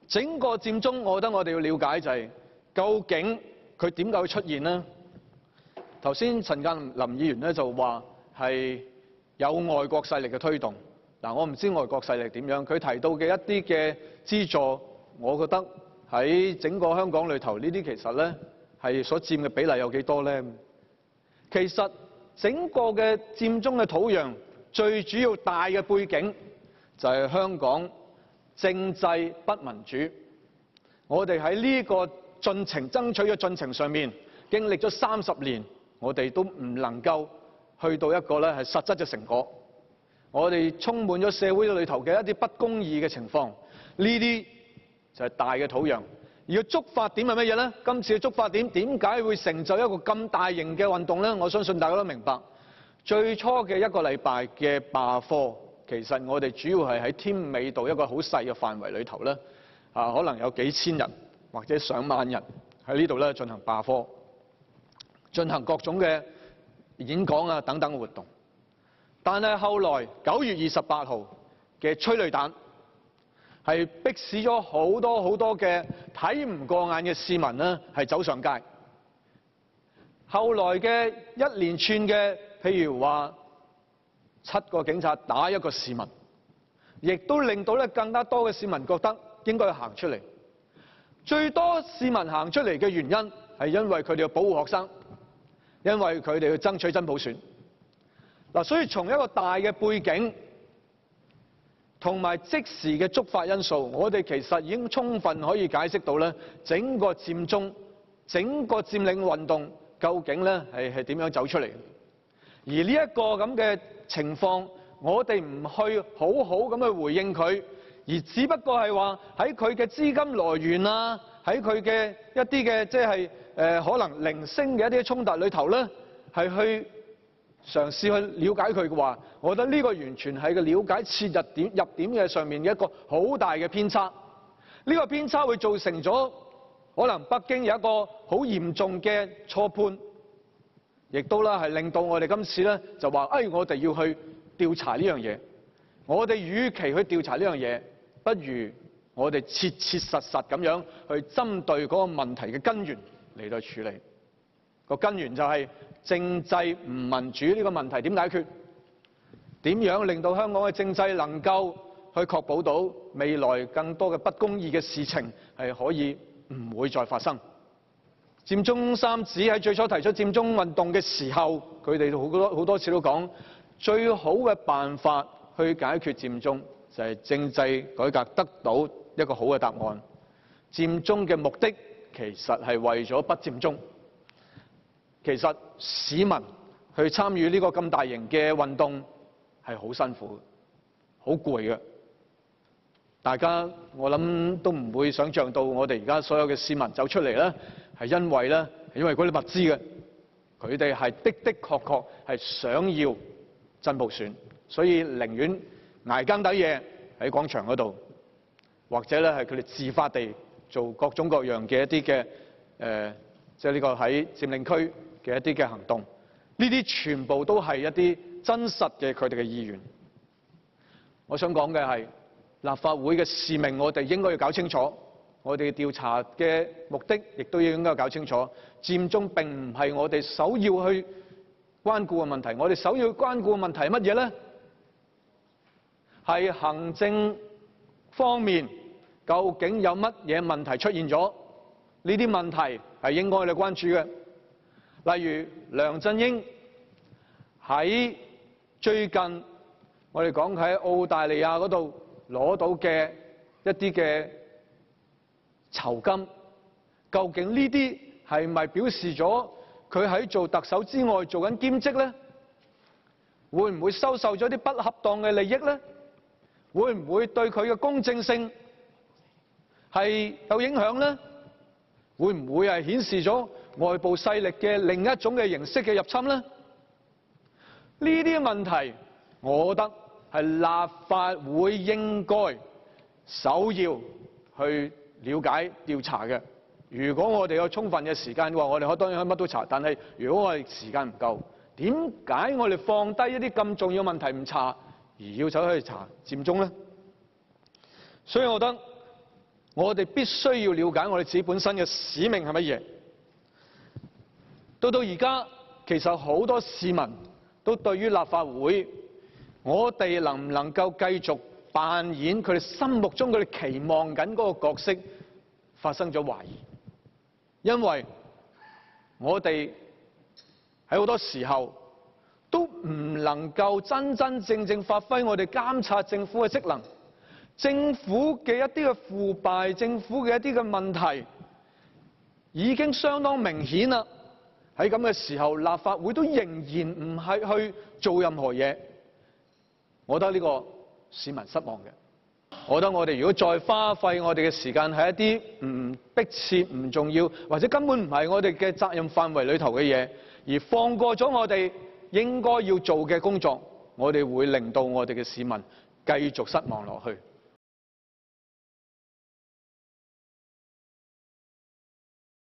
整個佔中，我覺得我哋要了解就係究竟佢點解會出現呢？頭先陳鑑林議員咧就話係有外國勢力嘅推動。嗱，我唔知外國勢力點樣，佢提到嘅一啲嘅資助，我覺得喺整個香港裏頭呢啲其實咧係所佔嘅比例有幾多咧？其實整個嘅佔中嘅土壤最主要大嘅背景就係香港政制不民主。我哋喺呢個進程爭取嘅進程上面，經歷咗30年，我哋都唔能夠去到一個咧係實質嘅成果。我哋充滿咗社會裏頭嘅一啲不公義嘅情況，呢啲就係大嘅土壤。而個觸發點係乜嘢呢？今次嘅觸發點點解會成就一個咁大型嘅運動呢？我相信大家都明白。最初嘅1個禮拜嘅罷課，其實我哋主要係喺添美道一個好細嘅範圍裏頭呢，可能有幾千人或者上萬人喺呢度咧進行罷課，進行各種嘅演講啊等等嘅活動。但係後來9月28號嘅催淚彈係迫使咗好多嘅睇唔過眼嘅市民呢係走上街。後來嘅一連串嘅譬如話7個警察打1個市民，亦都令到咧更加多嘅市民覺得應該行出嚟。最多市民行出嚟嘅原因係因為佢哋要保護學生，因為佢哋要爭取真普選。嗱，所以從一個大嘅背景同埋即時嘅觸發因素，我哋其實已經充分可以解釋到咧，整個佔中、整個佔領運動究竟咧係點樣走出嚟。而呢一個咁嘅情況，我哋唔去好好咁去回應佢，而只不過係話喺佢嘅資金來源啊，喺佢嘅一啲嘅即係可能零星嘅一啲衝突裏頭咧，係去嘗試去了解佢嘅話，我覺得呢個完全係個了解切入點嘅上面嘅一個好大嘅偏差。呢個偏差會造成咗可能北京有一個好嚴重嘅錯判，亦都啦係令到我哋今次咧就話，我哋要去調查呢樣嘢。我哋與其去調查呢樣嘢，不如我哋切切實實咁樣去針對嗰個問題嘅根源嚟到處理。個根源就係政制唔民主呢個問題點解決？點樣令到香港嘅政制能夠去確保到未來更多嘅不公義嘅事情係可以唔會再發生？佔中三子喺最初提出佔中運動嘅時候，佢哋好多次都講，最好嘅辦法去解決佔中就係政制改革得到一個好嘅答案。佔中嘅目的其實係為咗不佔中。其實市民去參與呢個咁大型嘅運動係好辛苦、好攰嘅。大家我諗都唔會想像到，我哋而家所有嘅市民走出嚟咧，係因為嗰啲物資嘅，佢哋係的確係想要真普選，所以寧願捱更抵夜喺廣場嗰度，或者咧係佢哋自發地做各種各樣嘅一啲嘅即係呢個喺佔領區嘅一啲嘅行動，呢啲全部都係一啲真實嘅佢哋嘅意願。我想講嘅係立法會嘅使命，我哋應該要搞清楚。我哋調查嘅目的亦都應該搞清楚。佔中並唔係我哋首要去關顧嘅問題。我哋首要關顧嘅問題係乜嘢呢？係行政方面究竟有乜嘢問題出現咗？呢啲問題係應該我哋關注嘅。例如梁振英喺最近我哋講喺澳大利亞嗰度攞到嘅一啲嘅酬金，究竟呢啲係咪表示咗佢喺做特首之外做緊兼職呢？會唔會收受咗啲不恰當嘅利益呢？會唔會對佢嘅公正性係有影響呢？會唔會係顯示咗外部勢力嘅另一種嘅形式嘅入侵呢？呢啲問題，我覺得係立法會應該首要去了解調查嘅。如果我哋有充分嘅時間嘅話，我哋當然可以乜都查。但係如果我哋時間唔夠，點解我哋放低一啲咁重要問題唔查，而要走去查佔中呢？所以我覺得我哋必須要了解我哋自己本身嘅使命係乜嘢。到而家，其實好多市民都對於立法會，我哋能唔能夠繼續扮演佢哋心目中佢哋期望緊嗰個角色，發生咗懷疑。因為我哋喺好多時候都唔能夠真真正正發揮我哋監察政府嘅職能。政府嘅一啲嘅腐敗，政府嘅一啲嘅問題已經相當明顯啦。喺咁嘅時候，立法會都仍然唔係去做任何嘢，我覺得呢個市民失望嘅。我覺得我哋如果再花費我哋嘅時間喺一啲唔迫切、唔重要，或者根本唔係我哋嘅責任範圍裏頭嘅嘢，而放過咗我哋應該要做嘅工作，我哋會令到我哋嘅市民繼續失望落去。